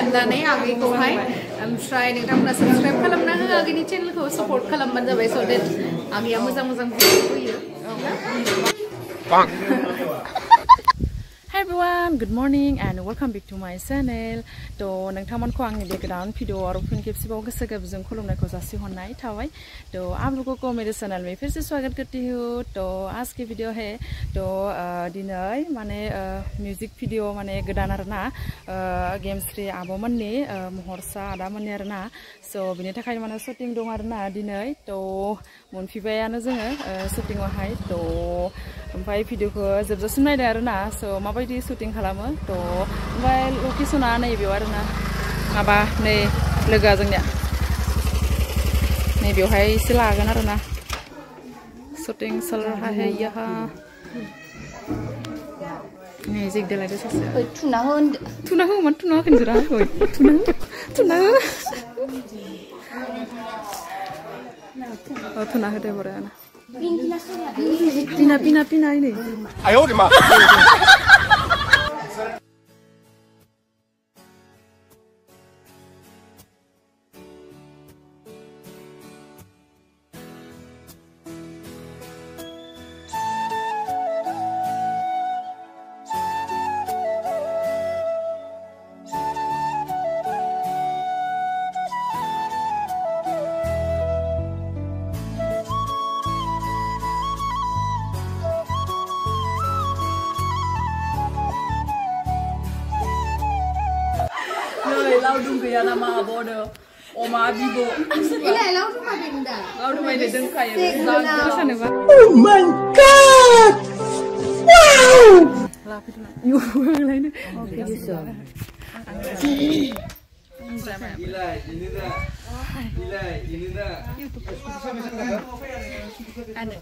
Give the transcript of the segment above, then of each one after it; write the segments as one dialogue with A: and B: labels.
A: खालामनानै आगैखौहाय ओमफ्राय नोंथांमोना साबस्क्राइब खालामना हो आगैनि चेनेलखौ सापर्ट खालामबानो जाबाय स देट आगैया मोजां भिडिअ होयो
B: Hi everyone, good morning and welcome back to my channel. तो नोंथांमोनखौ आंनि बे गोदान भिडिअ आरो फिन खेबसेबाव गोसो गोरबोजों खुलुमनायखौ जासिहरनाय थाबाय। तो आप लोगों को मेरे चैनल में फिर से स्वागत करती हूँ। तो आज की वीडियो है तो दिनै माने म्यूजिक भिडिअ माने गोदान आरोना गेमस्रि आब'मोननि महरसा आदामोननि आरोना सो बिनि थाखाय माने शुटिं दं आरोना दिनै तो मोनफैबायानो जोङो शुटिंआवहाय तो ओमफ्राय भिडिअखौ जोबजासिम नायदो आरोना सो माबायदि शुटिं खालामो तो ओमफ्राय लकेसना नैबेयाव आरोना माबा नै लोगोआ जोंनिया नैबेयावहाय एसे लागोन आरोना शुटिं चलरहा यहाँ म्यूजिक देलायदो सासे
A: थुना हो
B: मानो थुना होखै नोंसोरा थुना हो थुना होदो बरायानो Pina ini.
C: 哎呦我的妈！
B: Laudung gaya nama abodo, oma bibo.
A: Ini laudung apa benda?
B: Laudung ini dengkai ya.
C: Oh my god! Wow!
B: Lapit na. Yung lain. Okay, bisa.
C: Gila, ini dah.
B: Ada.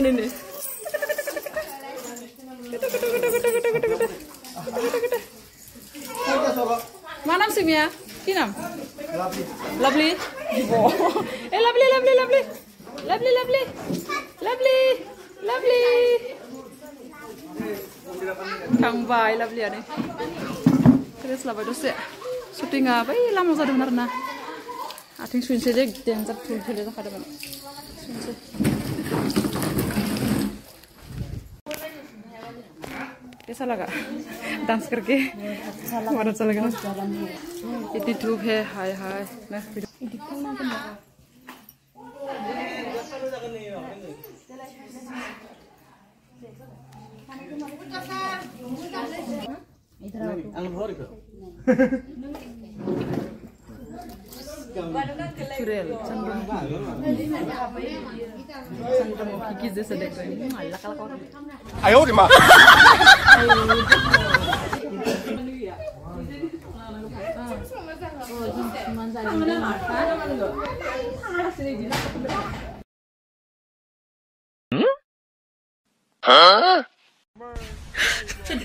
B: Ini. Mana simnya? Kinam? Lovely. Lovely. Klmbai lovely ani. Terus labai dose. Syutingnya bai lama zadoं आरोना. आथिं सुनसे जे डेन्जार थुलथुले जाखादोंमोन सुनसे कैसा लगा डांस करके हमारा अच्छा लगा इतनी धूप है हाय ना Surel, Sandra Kiki jasa deh kan, malah kalau
C: 哎呦我的妈！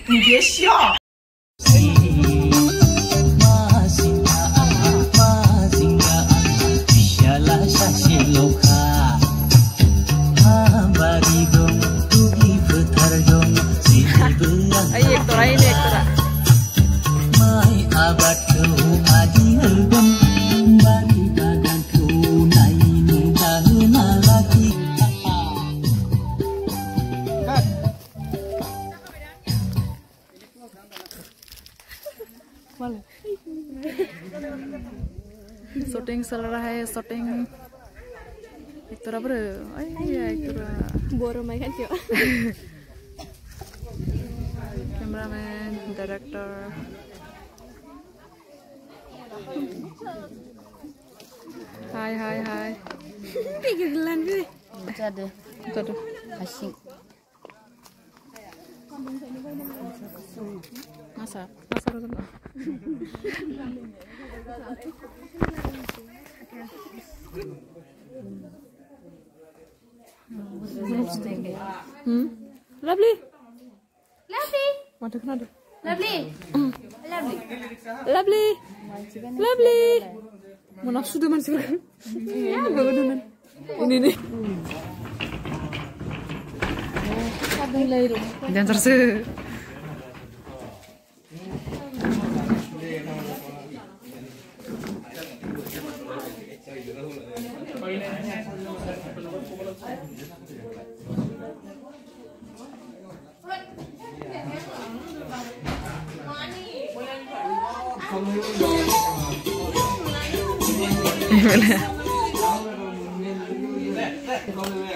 D: 你别笑。
B: शूटिंग चल रहा है शूटिंग एक तरह पर एक तरह
A: बोरो माई kan kyo
B: cameraman director Hai hai hai.
A: Pikiran gue.
D: Jadi
B: Tuh.
D: asing.
B: Masak dulu. Lovely. Waduh kenapa? Lovely. Mau nafsu demen sih. Ya, baru demen. Ini nih. Dan terus.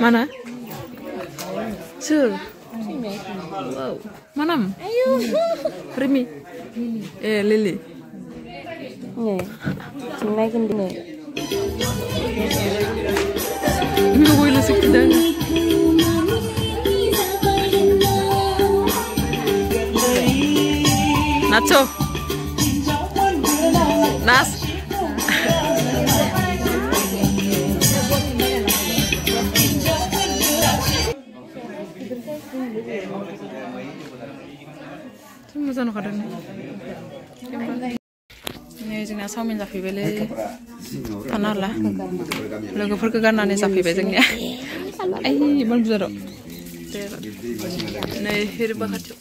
B: Mana? Sur. Wow. Manam? Rimi. Lili.
D: Nih, cuma gini.
B: Nggak boleh lusuk kedang. Nacho. Nas. Moजां नुखादों नै जोंना चावमिन जाफैबायलै फानाला लोगोफोरखौ गाननानै जाफैबाय जोंनिया आइ इमान बुरजा नै हेरबा खाथियाव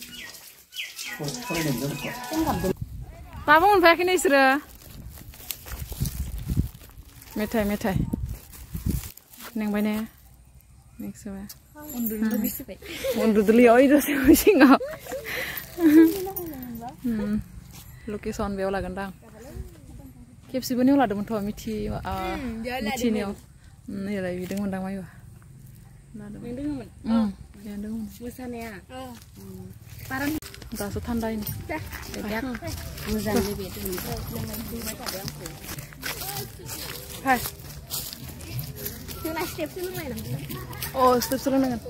B: दाबो मोनफायाखै नोंसोरो मेथाइ नेंबाय ने नेक्सटआव उन्दुदोलै ओइ दसे सिङाव Location बेयाव लागोन दां खेबसेबो नेव लादोंमोनथ' मिथिनायाव नैलाय बिदोंमोन दां मायबा लादोंमोन
D: मोसानाया
B: दासो थान्दायैनो
D: मोजां बे
B: हाय
A: जोंना स्टेप सोलोंनाय
B: अ स्टेप सोलोंनांगोन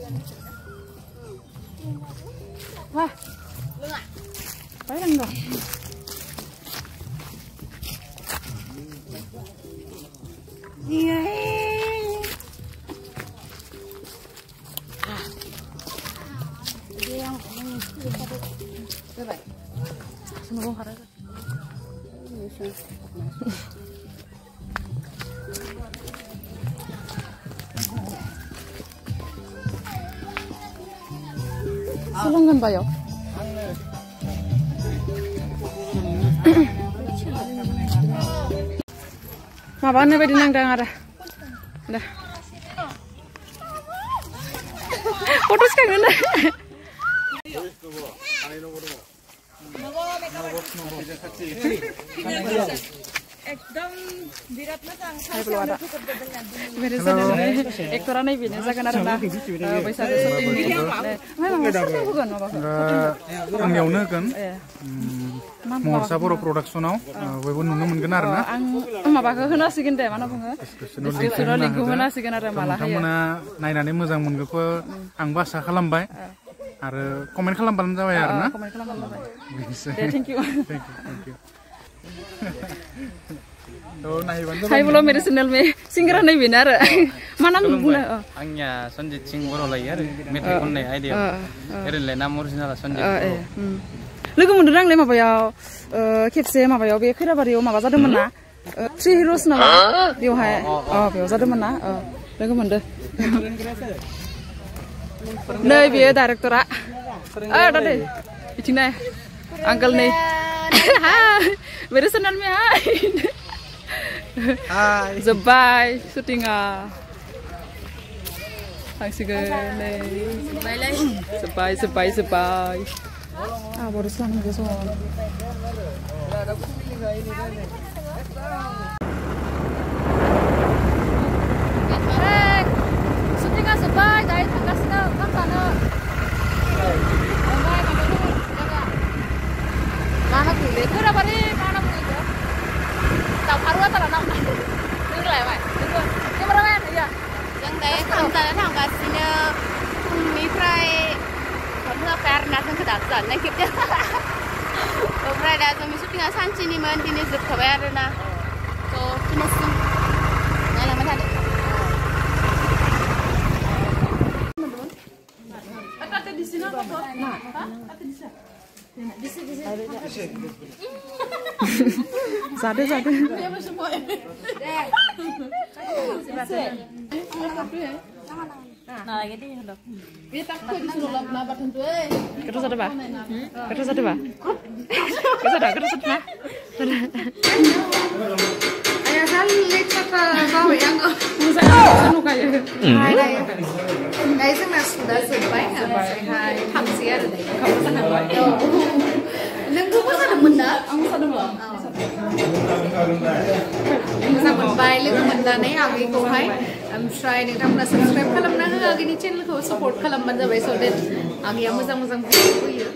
B: wah bayang dong iya
D: yang coba
B: semua harus Sulungan ba yo? Mabane ba dinang dang ara. Dah. Fotos kan na. एकदम बिराद मोजां एक्टरा नायबिनो जागोन आरो ना बैसागु शुटिंनि
E: आंनियावनो होगोन महरसा बर' प्रडाक्सनाव बयबो नुनो मोनगोन आरो ना
B: आं माबाखौ होनासिगोन दे मा होनना बुङो डिसक्रिपसनाव लिंकखौ होनासिगोन आरो माला हायो
E: नोंथांमोना नायनानै मोजां मोनगोनखौ आंबो आसा खालामबाय आरो कमेन्ट खालामबानो जाबाय आरो ना
B: कमेन्ट खालामबानो जाबाय दे थेंक इउ हाय बोलो मेरे चैनल में सिंगर नहीं बिना आरो मा नाम बुंनो
F: आंनिया सन्जित सिंह बर' लायो आरो मेथाइ खननाय आइडिया ओरैनोलाय नाम अरिजिनाला सन्जित
B: लोगो मोनदों आंलाय माबायाव खेबसे माबायाव बे खैराबारियाव माबा जादोंमोन ना थ्रि हिर'स नामा बेवहाय बेयाव जादोंमोन ना लोगो मोनदों नै बेयो डाइरेक्टरा दादे बिथिं नाय आंकोल नै मेरे चैनल में हाय जोब्बाय शुटिंआ थांसिगोन नै जोब्बाय आबर सानगो सम शुटिंआ जोब्बाय दायो थांगासिनो ओंखाम जानो mana boleh, kira bari mana boleh tu? Tahu haru atau mana? Ini lah,
A: थांगासिनो फुंनिफ्राय karena जों kedatangan naiknya. Oke, dah kami syuting sanciनिमोन दिनै जोबखाबाय आरोना. So, finishing. Nah, mana ada? Ada di sini apa? Nah, ada di sana. Di sini.
B: Satu.
A: Dia semua. Nah, lagi dia hendak. Dia takut disuruh labat tentu.
B: Terus ada apa? Terus ada apa? Terus ada.
A: Ayah salik kata kau yang
B: Musa kayak.
A: Hai. Guys, sudah selesai. Hai, hamsia ada. Kamu sana. Nunggu masa ada benda? Kamu sana belum? Masa berbaik lagi benda nih agi kau hai. Try nih kamu subscribe kalau mana agi ni channel kau support kalau mana jadi so that agi yang muzang video ya.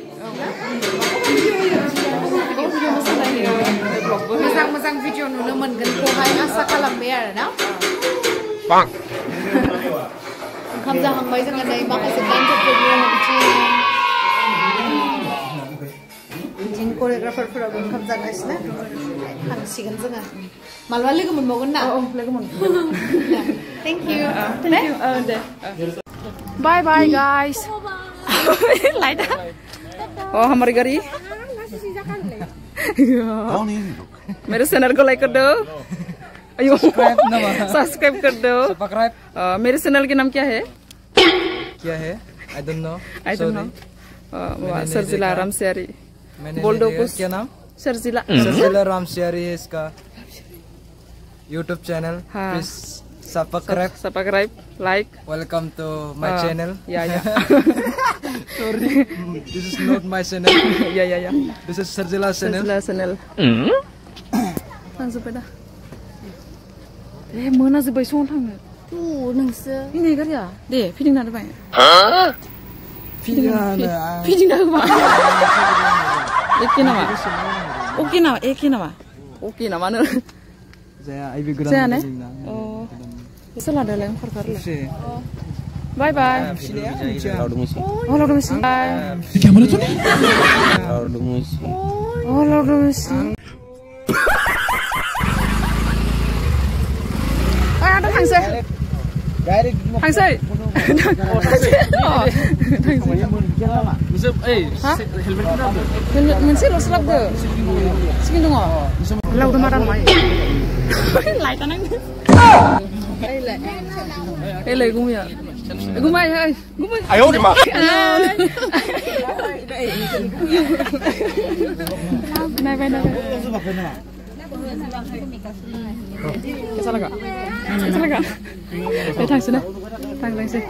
A: Muzang video nu naman gan kau hai asa kalau biar na.
C: Bang.
A: Kamu jangan baik jangan dari makan sebanyak video macam. Jin choreographer program kamu jangan isna. Hangsigan jangan. Malu lagi kamu mau guna?
B: Oh, lagi mau.
A: Thank you.
B: Thank you. Bye bye guys. Light. Oh, हमारी गाड़ी. मेरे चैनल को लाइक कर दो. अयो. सब्सक्राइब कर दो. मेरे चैनल के नाम क्या है? I don't know. स्वरजिला रामचियारी. बोल दो कुछ. क्या नाम? स्वरजिला रामचियारी है इसका YouTube channel. Please subscribe, like. Welcome to my channel. Yeah. Sorry, this is not my channel. Yeah. This is Swrjila channel. Langsung pada. Mana sih besok thang?
A: Tuh, nangsa.
B: Ini kan ya? Deh, feeding nada bang. Feeding nada bang. Eki nama nu. Saya nih. Oh, salah ada yang perkara. Bye bye. Oh, lalu mesti.
E: Kamera tuh nih?
B: Oh, lalu mesti. Ada hangsa. Hangsa. Helmet mesti lo serap deh. Segini dong. Lalu udah marah lagi. Lại tao nói. Đây là gum ya. Gum ai ơi. Gum ơi.
C: Ai ơi mà.
B: Này về. Salah enggak? Salah enggak? Thang sini. Thang sini.